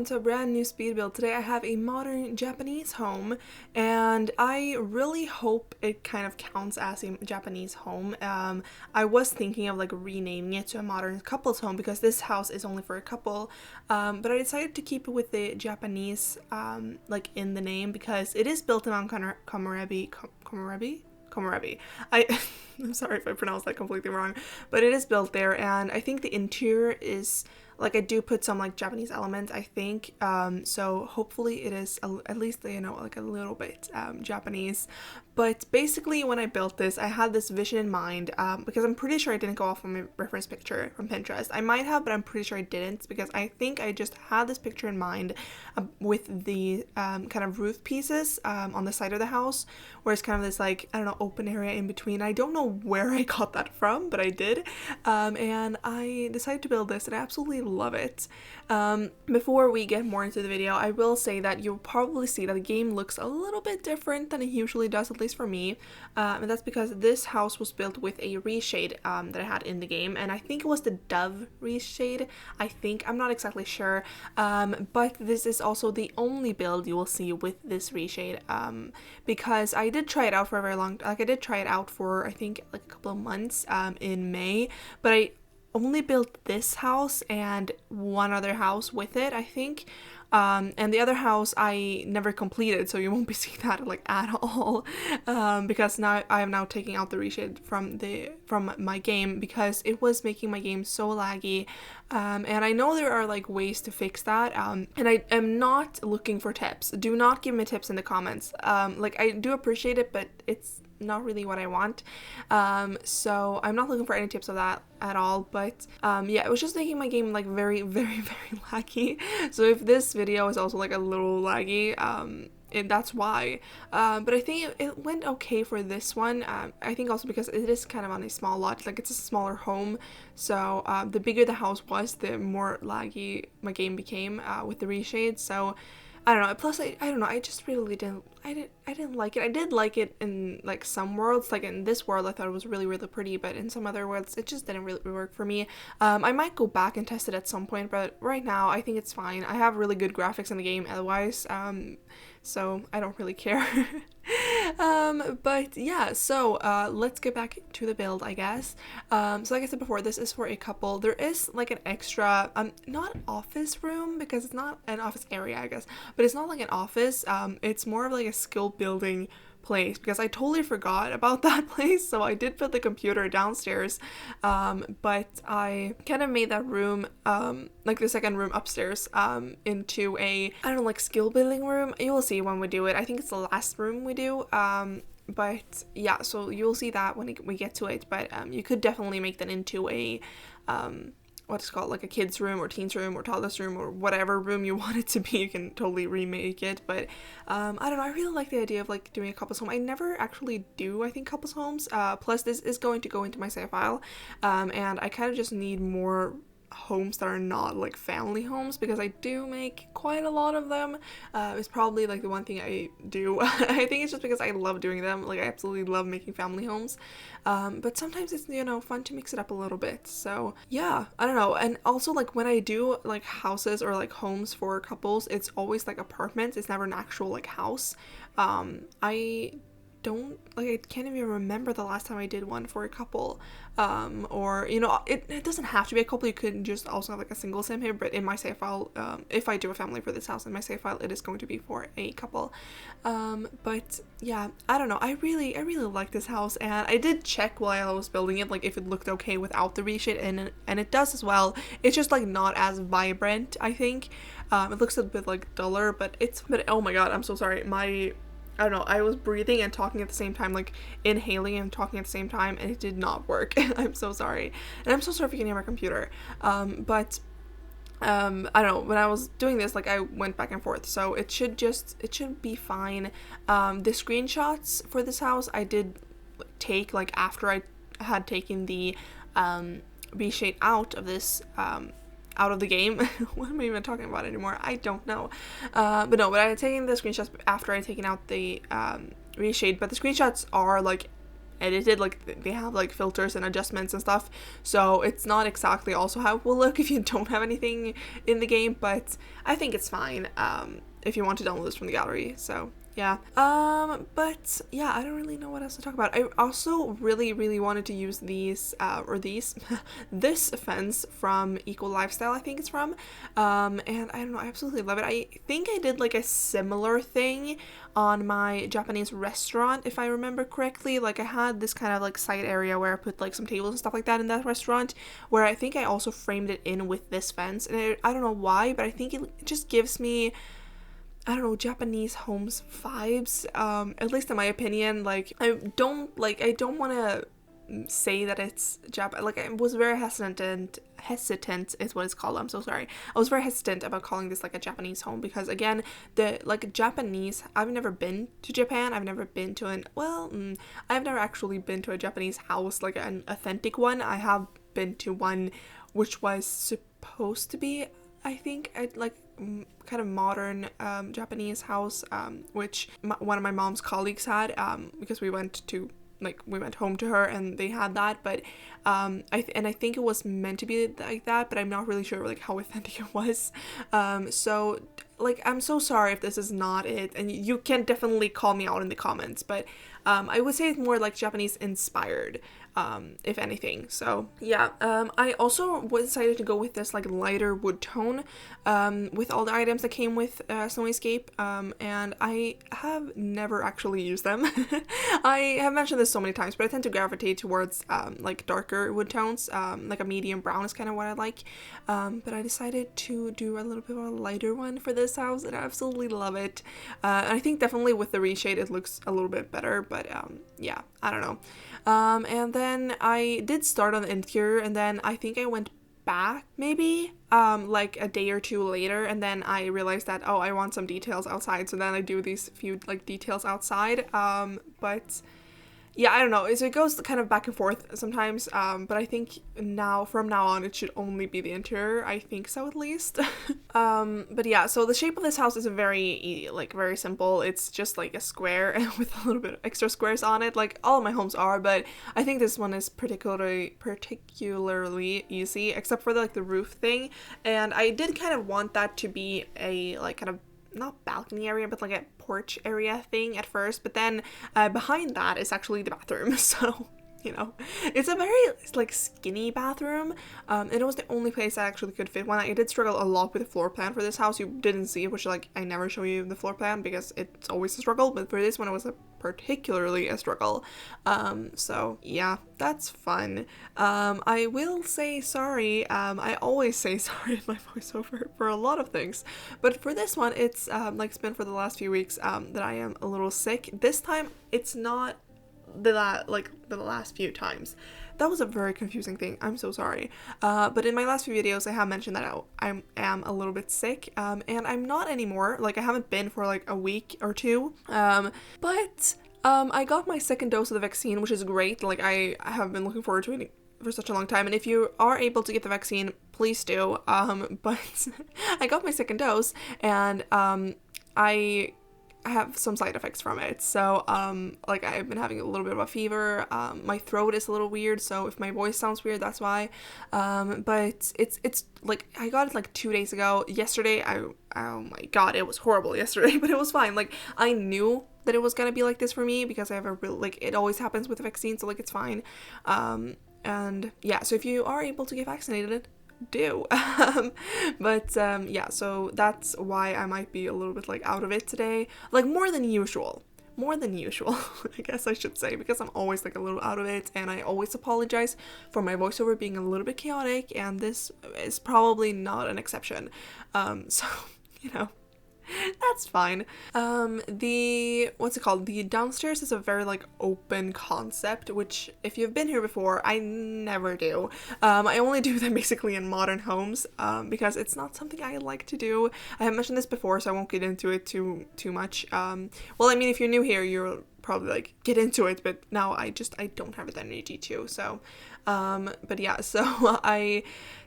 welcome to a brand new speed build. Today I have a modern Japanese home, and I really hope it kind of counts as a Japanese home. I was thinking of like renaming it to a modern couple's home because this house is only for a couple, but I decided to keep it with the Japanese like in the name because it is built on Komorebi. I'm sorry if I pronounced that completely wrong, but it is built there, and I think the interior is like, I do put some like Japanese elements, I think, so hopefully it is at least, you know, like a little bit Japanese. But basically when I built this, I had this vision in mind, because I'm pretty sure I didn't go off on my reference picture from Pinterest. I might have, but I'm pretty sure I didn't, because I think I just had this picture in mind with the kind of roof pieces on the side of the house, where it's kind of this like, I don't know, open area in between. I don't know where I got that from, but I did, and I decided to build this, and I absolutely love it. Before we get more into the video, I will say that you'll probably see that the game looks a little bit different than it usually does, at least for me, and that's because this house was built with a reshade that I had in the game, and I think it was the Dove reshade. I'm not exactly sure, but this is also the only build you will see with this reshade, because I did try it out for a very long, I did try it out for I think like a couple of months in May, but I only built this house and one other house with it, I think. And the other house I never completed, so you won't be seeing that like at all, because now I am now taking out the reshade from my game because it was making my game so laggy, and I know there are like ways to fix that, and I am not looking for tips. Do not give me tips in the comments. Like, I do appreciate it, but it's not really what I want, so I'm not looking for any tips of that at all. But yeah, it was just making my game like very, very, very laggy. So if this video is also like a little laggy, and that's why, but I think it went okay for this one. I think also because it is kind of on a small lot, like it's a smaller home, so the bigger the house was, the more laggy my game became with the reshade. So I don't know. Plus, I don't know. I just really didn't like it. I did like it in like some worlds. Like in this world, I thought it was really, really pretty. But in some other worlds, it just didn't really work for me. I might go back and test it at some point. But right now, I think it's fine. I have really good graphics in the game otherwise. So I don't really care. But yeah, so let's get back to the build, I guess. So like I said before, this is for a couple. There is like an extra, not office room, because it's not an office area, I guess, but it's not like an office. It's more of like a skill building place, because I totally forgot about that place. So I did put the computer downstairs, but I kind of made that room, like the second room upstairs, into a, I don't know, like skill building room. You will see when we do it. I think it's the last room we do, but yeah, so you'll see that when we get to it. But you could definitely make that into a what's it called, like a kid's room or teen's room or toddler's room or whatever room you want it to be. You can totally remake it. But I don't know, I really like the idea of like doing a couple's home. I never actually do, I think, couple's homes, plus this is going to go into my save file, and I kind of just need more homes that are not like family homes, because I do make quite a lot of them. It's probably like the one thing I do. I think it's just because I love doing them. Like, I absolutely love making family homes, but sometimes it's, you know, fun to mix it up a little bit. So yeah, I don't know. And also, like, when I do like houses or like homes for couples, it's always like apartments. It's never an actual like house. I can't even remember the last time I did one for a couple, or, you know, it doesn't have to be a couple. You could just also have like a single sim here, but in my save file, if I do a family for this house, in my save file, it is going to be for a couple. But yeah, I don't know, I really like this house, and I did check while I was building it, like if it looked okay without the reshade, and it does as well. It's just like not as vibrant, I think. It looks a bit like duller, but oh my god, I'm so sorry, I don't know, I was breathing and talking at the same time, like inhaling and talking at the same time, and it did not work. I'm so sorry. And I'm so sorry if you can hear my computer. But I don't know, when I was doing this, like, I went back and forth, so it should be fine. The screenshots for this house I did take like after I had taken the reshade out of this out of the game. What am I even talking about anymore? I don't know. But I had taken the screenshots after I had taken out the reshade, but the screenshots are like edited, like they have like filters and adjustments and stuff, so it's not exactly also how it will look if you don't have anything in the game, but I think it's fine if you want to download this from the gallery. So yeah, but yeah, I don't really know what else to talk about. I also really wanted to use these this fence from Eco Lifestyle, I think it's from, and I don't know, I absolutely love it. I think I did like a similar thing on my Japanese restaurant, if I remember correctly. Like I had this kind of like side area where I put like some tables and stuff like that in that restaurant, where I think I also framed it in with this fence, and I don't know why, but I think it just gives me, I don't know, Japanese homes vibes, at least in my opinion. Like I don't want to say that it's like I was very hesitant is what it's called, I'm so sorry. I was very hesitant about calling this like a Japanese home, because again, the like Japanese, I've never been to Japan, I've never been to I've never actually been to a Japanese house, like an authentic one. I have been to one which was supposed to be, I think, like kind of modern Japanese house, which one of my mom's colleagues had, because we went home to her and they had that, but I think it was meant to be like that, but I'm not really sure like how authentic it was. So like I'm so sorry if this is not it, and you can definitely call me out in the comments, but I would say it's more like Japanese inspired, if anything. So yeah, I also was decided to go with this like lighter wood tone with all the items that came with Snowy Escape, and I have never actually used them. I have mentioned this so many times, but I tend to gravitate towards like darker wood tones, like a medium brown is kind of what I like, but I decided to do a little bit of a lighter one for this house, and I absolutely love it. And I think definitely with the reshade it looks a little bit better, but yeah, I don't know. And then I did start on the interior, and then I think I went back maybe like a day or two later, and then I realized that, oh, I want some details outside, so then I do these few like details outside, but yeah, I don't know, so it goes kind of back and forth sometimes, but I think from now on it should only be the interior, I think so at least. But yeah, so the shape of this house is very simple. It's just like a square with a little bit of extra squares on it, like all of my homes are, but I think this one is particularly easy, except for the roof thing, and I did kind of want that to be a like kind of not balcony area, but like a porch area thing at first, but then behind that is actually the bathroom, so you know, it's a very like skinny bathroom, and it was the only place I actually could fit one. I did struggle a lot with the floor plan for this house. You didn't see it, which like I never show you the floor plan because it's always a struggle, but for this one it was particularly a struggle. So yeah, that's fun. I will say sorry. I always say sorry in my voiceover for a lot of things, but for this one it's like it's been for the last few weeks that I am a little sick. This time it's not the last few times. That was a very confusing thing. I'm so sorry. But in my last few videos, I have mentioned that I am a little bit sick, and I'm not anymore. Like I haven't been for like a week or two. But I got my second dose of the vaccine, which is great. Like I have been looking forward to it for such a long time, and if you are able to get the vaccine, please do. But I got my second dose, and I have some side effects from it. So like I've been having a little bit of a fever, my throat is a little weird, so if my voice sounds weird, that's why. But it's like I got it like 2 days ago. Yesterday oh my god, it was horrible yesterday, but it was fine. Like I knew that it was gonna be like this for me because I have a real, like, it always happens with the vaccine, so like it's fine. And yeah, so if you are able to get vaccinated, do. But yeah, so that's why I might be a little bit like out of it today, like more than usual, I guess I should say, because I'm always like a little out of it, and I always apologize for my voiceover being a little bit chaotic, and this is probably not an exception. So you know, that's fine. The downstairs is a very like open concept, which if you've been here before, I never do. I only do them basically in modern homes, because it's not something I like to do. I have mentioned this before, so I won't get into it too much. Well, I mean, if you're new here, you're probably like get into it, but now I don't have the energy to. So but yeah, so I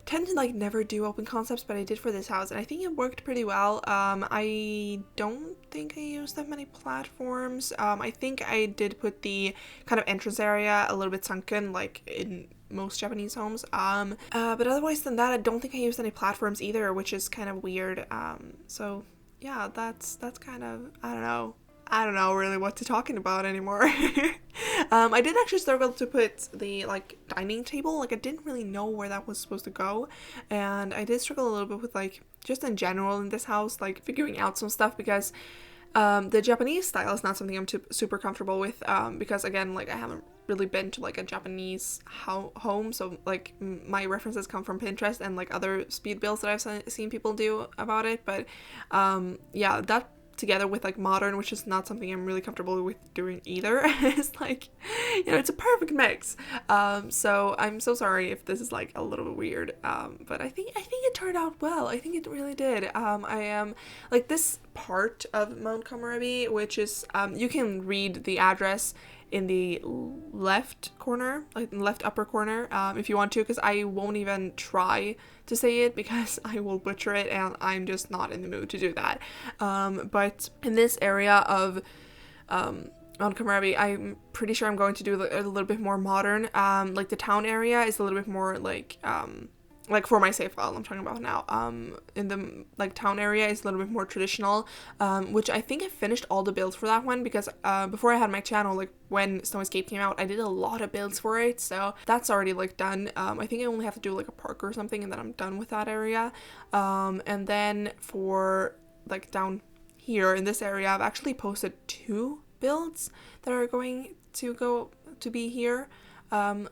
tend to like never do open concepts, but I did for this house and I think it worked pretty well. I don't think I used that many platforms. I think I did put the kind of entrance area a little bit sunken, like in most Japanese homes. But otherwise than that, I don't think I used any platforms either, which is kind of weird. So yeah, that's kind of, I don't know really what to talking about anymore. I did actually struggle to put the like dining table. Like I didn't really know where that was supposed to go, and I did struggle a little bit with like just in general in this house, like figuring out some stuff because the Japanese style is not something I'm super comfortable with, because again, like I haven't really been to like a Japanese home, so like my references come from Pinterest and like other speed builds that I've seen people do about it. But yeah, that together with like modern, which is not something I'm really comfortable with doing either, it's like, you know, it's a perfect mix. So I'm so sorry if this is like a little bit weird, but I think it turned out well. I think it really did. I am like this part of Mount Komorebi, which is you can read the address in the left corner, like left upper corner, if you want to, because I won't even try to say it because I will butcher it and I'm just not in the mood to do that. But in this area of on Komorebi, I'm pretty sure I'm going to do a little bit more modern. Like the town area is a little bit more like for my save file I'm talking about now, in the like town area is a little bit more traditional, which I think I finished all the builds for that one because before I had my channel, like when Snow Escape came out, I did a lot of builds for it, so that's already like done. I think I only have to do like a park or something and then I'm done with that area. And then for like down here in this area, I've actually posted 2 builds that are going to be here,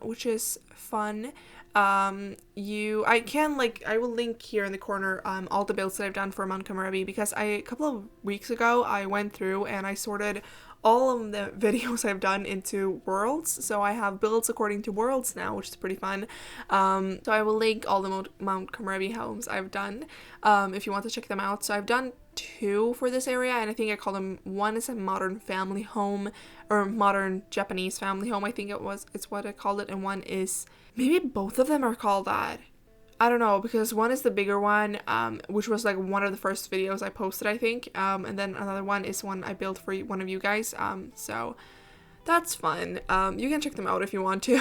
which is fun. I will link here in the corner all the builds that I've done for Mount Komorebi, because a couple of weeks ago I went through and I sorted all of the videos I've done into worlds, so I have builds according to worlds now, which is pretty fun. So I will link all the Mount Komorebi homes I've done, if you want to check them out. So I've done 2 for this area, and I think I call them, one is a modern family home, or modern Japanese family home, I think it's what I called it, and one is, maybe both of them are called that. I don't know, because one is the bigger one, which was like one of the first videos I posted, I think, and then another one is one I built for one of you guys, so that's fun. You can check them out if you want to.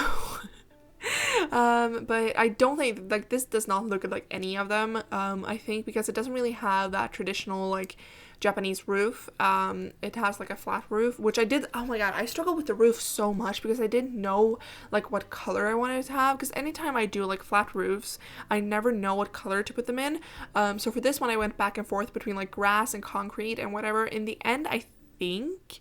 But I don't think, like, this does not look like any of them, I think, because it doesn't really have that traditional, like, Japanese roof. It has, like, a flat roof, which I did, oh my god, I struggled with the roof so much because I didn't know, like, what color I wanted to have, because anytime I do, like, flat roofs, I never know what color to put them in. So for this one, I went back and forth between, like, grass and concrete and whatever. In the end, I think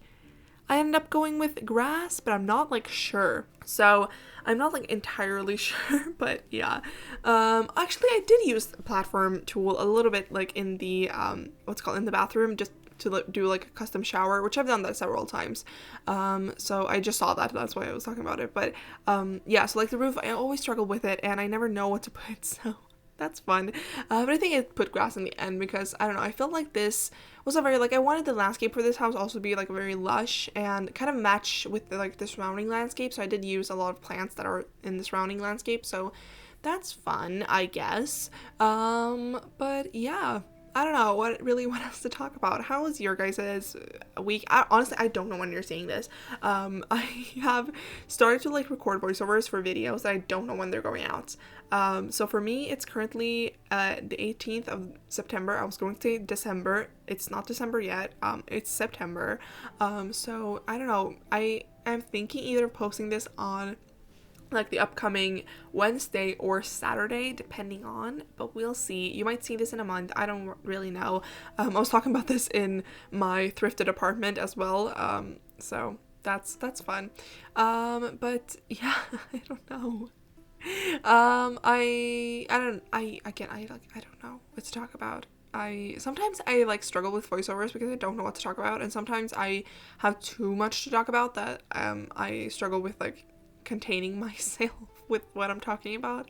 I ended up going with grass, but I'm not, like, sure. So I'm not, like, entirely sure, but yeah. Actually, I did use a platform tool a little bit, like, in the, in the bathroom, just to do, like, a custom shower, which I've done that several times. So I just saw that, that's why I was talking about it. But, yeah, so, like, the roof, I always struggle with it, and I never know what to put, so that's fun. But I think I put grass in the end because, I don't know, I felt like this was a very, like, I wanted the landscape for this house also to be, like, very lush and kind of match with the, like, the surrounding landscape, so I did use a lot of plants that are in the surrounding landscape, so that's fun, I guess. But yeah, I don't know what else to talk about. How was your guys' week? Honestly, I don't know when you're seeing this. I have started to, like, record voiceovers for videos that I don't know when they're going out. So for me, it's currently the 18th of September. I was going to say December. It's not December yet. It's September. So I don't know. I am thinking either posting this on, like, the upcoming Wednesday or Saturday, depending on, but we'll see. You might see this in a month. I don't really know. I was talking about this in my thrifted apartment as well. So that's fun. But yeah, I don't know. I don't know what to talk about. Sometimes I like struggle with voiceovers because I don't know what to talk about, and sometimes I have too much to talk about that I struggle with, like, containing myself with what I'm talking about,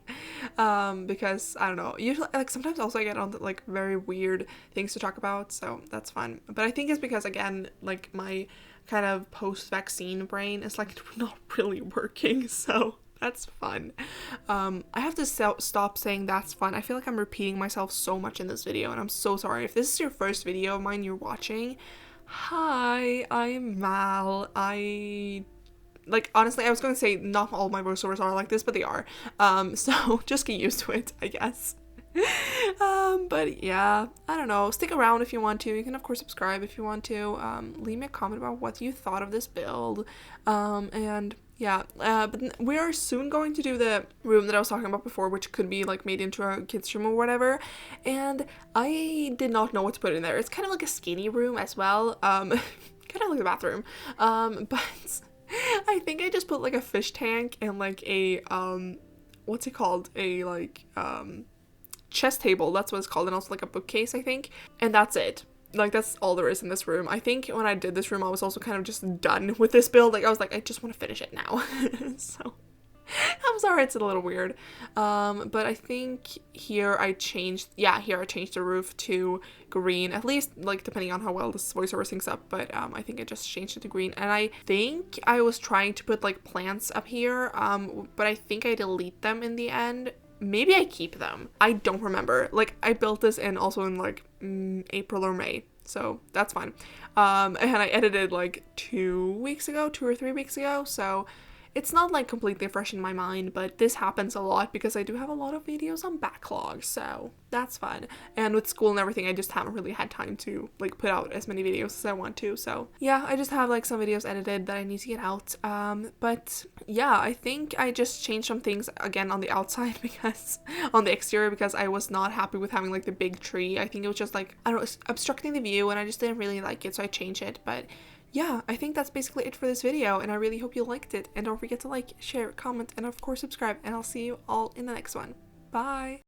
because I don't know, usually, like, sometimes also I get on like very weird things to talk about, so that's fun. But I think it's because, again, like, my kind of post-vaccine brain is like not really working, so that's fun. I have to stop saying that's fun. I feel like I'm repeating myself so much in this video, and I'm so sorry. If this is your first video of mine you're watching, hi, I'm Mal. Like, honestly, I was going to say not all my voiceovers are like this, but they are. So just get used to it, I guess. But yeah, I don't know. Stick around if you want to. You can, of course, subscribe if you want to. Leave me a comment about what you thought of this build. And yeah, but we are soon going to do the room that I was talking about before, which could be like made into a kid's room or whatever. And I did not know what to put in there. It's kind of like a skinny room as well. Kind of like a bathroom. But I think I just put like a fish tank and like a what's it called? A like chest table, that's what it's called, and also like a bookcase, I think, and that's it. Like, that's all there is in this room. I think when I did this room I was also kind of just done with this build. Like, I was like, I just want to finish it now. So I'm sorry it's a little weird, but I think here I changed the roof to green, at least like depending on how well this voiceover syncs up, but I think I just changed it to green. And I think I was trying to put like plants up here, but I think I delete them in the end. Maybe I keep them. I don't remember. Like, I built this in like April or May, so that's fine. And I edited like 2 or 3 weeks ago, so it's not like completely fresh in my mind, but this happens a lot because I do have a lot of videos on backlog, so that's fun. And with school and everything, I just haven't really had time to like put out as many videos as I want to. So yeah, I just have like some videos edited that I need to get out. But yeah, I think I just changed some things again on the outside because on the exterior, because I was not happy with having like the big tree. I think it was just like, I don't know, obstructing the view, and I just didn't really like it, so I changed it. But yeah, I think that's basically it for this video, and I really hope you liked it. And don't forget to like, share, comment, and of course subscribe, and I'll see you all in the next one. Bye!